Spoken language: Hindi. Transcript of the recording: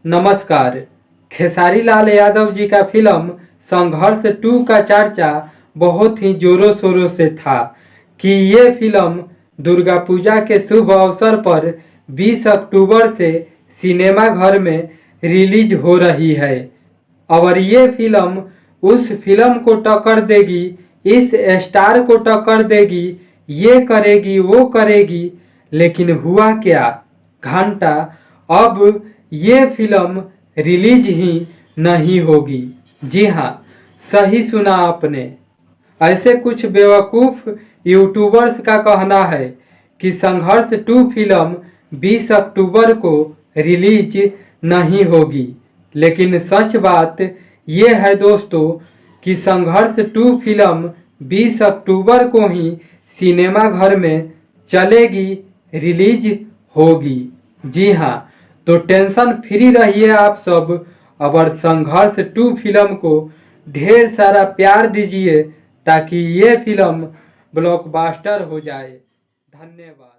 नमस्कार। खेसारी लाल यादव जी का फिल्म संघर्ष 2 का चर्चा बहुत ही जोरों शोरों से था कि ये फिल्म दुर्गा पूजा के शुभ अवसर पर 20 अक्टूबर से सिनेमाघर में रिलीज हो रही है और ये फिल्म उस फिल्म को टक्कर देगी, इस स्टार को टक्कर देगी, ये करेगी वो करेगी। लेकिन हुआ क्या घंटा, अब ये फिल्म रिलीज ही नहीं होगी। जी हाँ, सही सुना आपने। ऐसे कुछ बेवकूफ़ यूट्यूबर्स का कहना है कि संघर्ष 2 फिल्म 20 अक्टूबर को रिलीज नहीं होगी, लेकिन सच बात ये है दोस्तों कि संघर्ष 2 फिल्म 20 अक्टूबर को ही सिनेमाघर में चलेगी, रिलीज होगी। जी हाँ, तो टेंशन फ्री रहिए आप सब और संघर्ष 2 फिल्म को ढेर सारा प्यार दीजिए ताकि ये फिल्म ब्लॉकबस्टर हो जाए। धन्यवाद।